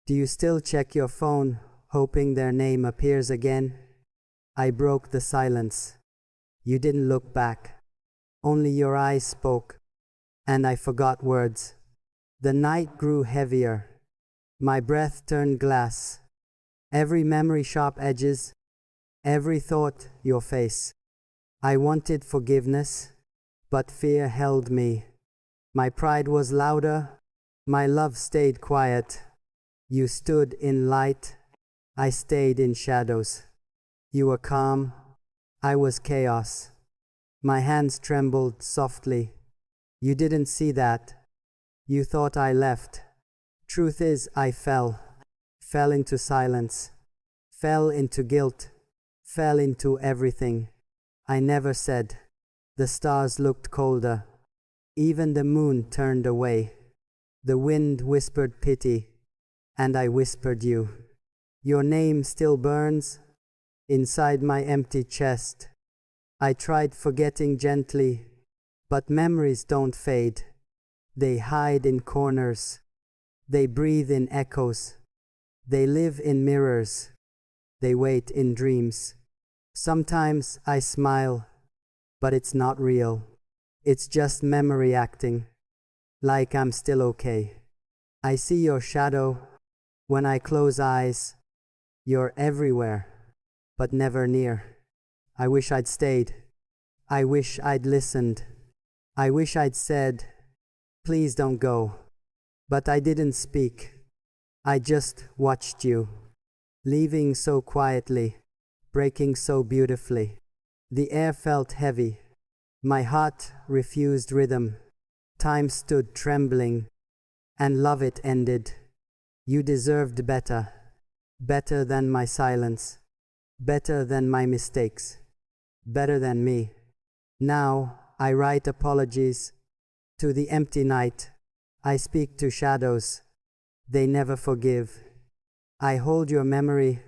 Do you still check your phone, hoping their name appears again? I broke the silence. You didn't look back. Only your eyes spoke, and I forgot words. The night grew heavier. My breath turned glass. Every memory sharp edges, every thought your face. I wanted forgiveness, but fear held me. My pride was louder, my love stayed quiet. You stood in light, I stayed in shadows. You were calm, I was chaos. My hands trembled softly. You didn't see that. You thought I left. Truth is, I fell into silence, fell into guilt, fell into everything. I never said. The stars looked colder. Even the moon turned away. The wind whispered pity, and I whispered you. Your name still burns inside my empty chest. I tried forgetting gently, but memories don't fade. They hide in corners. They breathe in echoes. They live in mirrors. They wait in dreams. Sometimes I smile, but it's not real. It's just memory acting, like I'm still okay. I see your shadow when I close eyes. You're everywhere, but never near. I wish I'd stayed. I wish I'd listened. I wish I'd said, please don't go. But I didn't speak. I just watched you, leaving so quietly, breaking so beautifully. The air felt heavy. My heart refused rhythm. Time stood trembling, and love it ended. You deserved better, better than my silence, better than my mistakes, better than me. Now I write apologies to the empty night. I speak to shadows. They never forgive. I hold your memory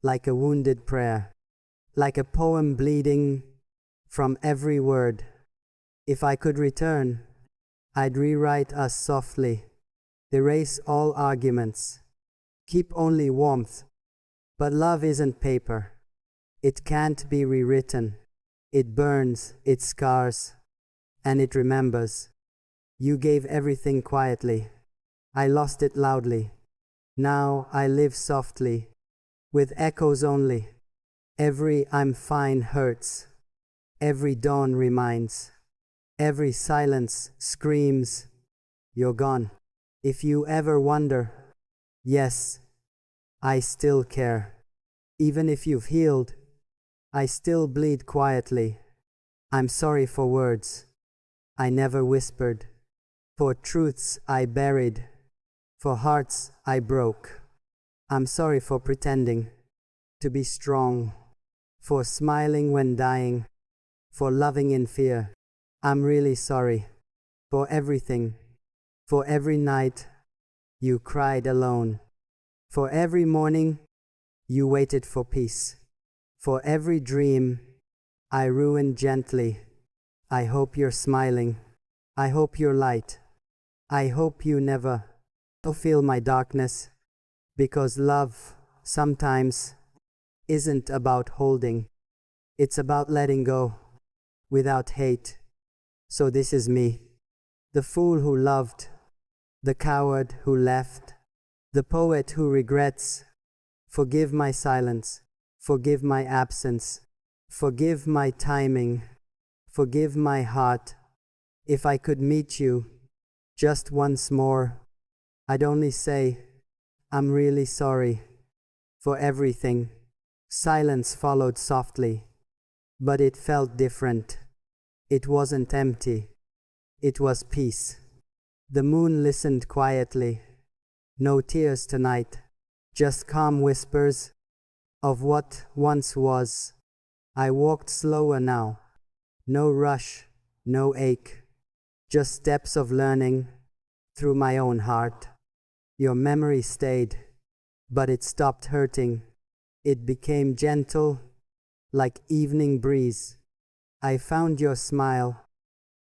like a wounded prayer, like a poem bleeding from every word. If I could return, I'd rewrite us softly, erase all arguments, keep only warmth. But love isn't paper. It can't be rewritten. It burns, it scars, and it remembers. You gave everything quietly. I lost it loudly. Now I live softly, with echoes only. Every I'm fine hurts. Every dawn reminds. Every silence screams, you're gone. If you ever wonder, yes, I still care. Even if you've healed, I still bleed quietly. I'm sorry for words I never whispered, for truths I buried, for hearts I broke. I'm sorry for pretending to be strong, for smiling when dying, for loving in fear. I'm really sorry for everything, for every night you cried alone, for every morning you waited for peace, for every dream I ruined gently. I hope you're smiling. I hope you're light. I hope you never feel my darkness, because love sometimes isn't about holding. It's about letting go without hate. So this is me, the fool who loved, the coward who left, the poet who regrets. Forgive my silence, forgive my absence, forgive my timing, forgive my heart. If I could meet you just once more, I'd only say, I'm really sorry for everything. Silence followed softly, but it felt different. It wasn't empty. It was peace. The moon listened quietly. No tears tonight, just calm whispers of what once was. I walked slower now. No rush, no ache. Just steps of learning through my own heart. Your memory stayed, but it stopped hurting. It became gentle, like evening breeze. I found your smile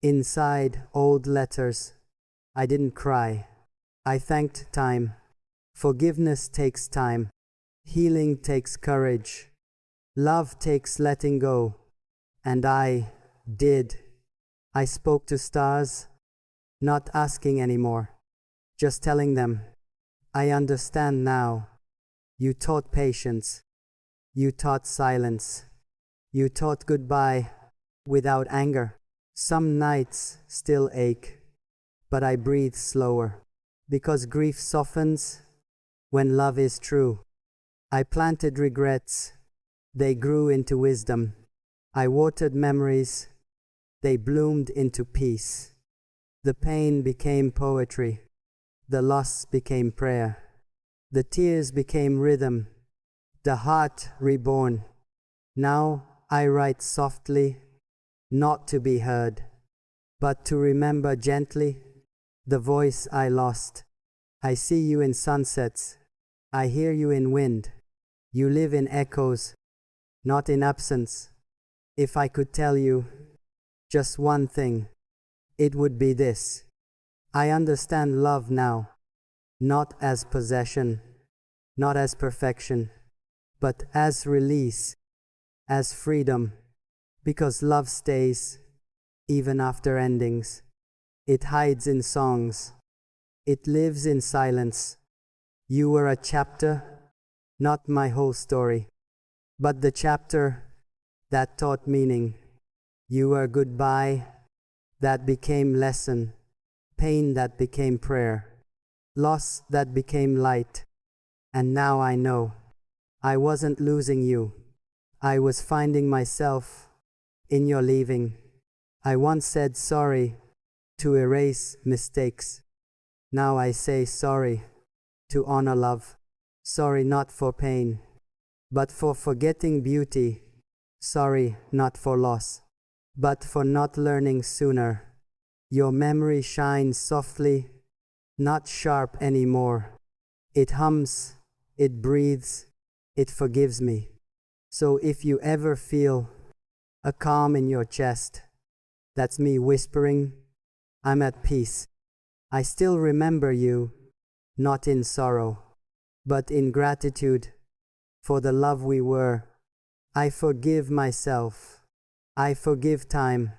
inside old letters. I didn't cry. I thanked time Forgiveness takes time. Healing takes courage. Love takes letting go. And I did. I spoke to stars, not asking anymore, just telling them, I understand now. You taught patience. You taught silence. You taught goodbye without anger. Some nights still ache, but I breathe slower, because grief softens when love is true. I planted regrets. They grew into wisdom. I watered memories. They bloomed into peace. The pain became poetry. The loss became prayer. The tears became rhythm. The heart reborn. Now I write softly, not to be heard, but to remember gently the voice I lost. I see you in sunsets. I hear you in wind. You live in echoes, not in absence. If I could tell you just one thing, it would be this. I understand love now, not as possession, not as perfection, but as release, as freedom, because love stays, even after endings. It hides in songs. It lives in silence. You were a chapter, not my whole story, but the chapter that taught meaning. You were goodbye that became lesson, pain that became prayer, loss that became light. And now I know I wasn't losing you. I was finding myself in your leaving. I once said sorry to erase mistakes. Now I say sorry to honor love. Sorry not for pain, but for forgetting beauty. Sorry not for loss, but for not learning sooner. Your memory shines softly, not sharp anymore. It hums, it breathes, it forgives me. So if you ever feel a calm in your chest, that's me whispering, I'm at peace. I still remember you, not in sorrow, but in gratitude for the love we were. I forgive myself. I forgive time.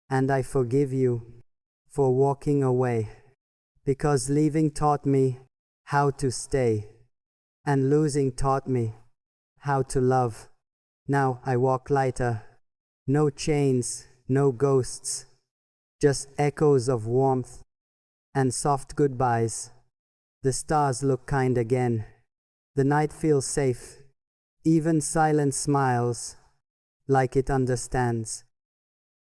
And I forgive you for walking away, because leaving taught me how to stay, and losing taught me how to love. Now I walk lighter. No chains, no ghosts, just echoes of warmth and soft goodbyes. The stars look kind again. The night feels safe. Even silence smiles like it understands.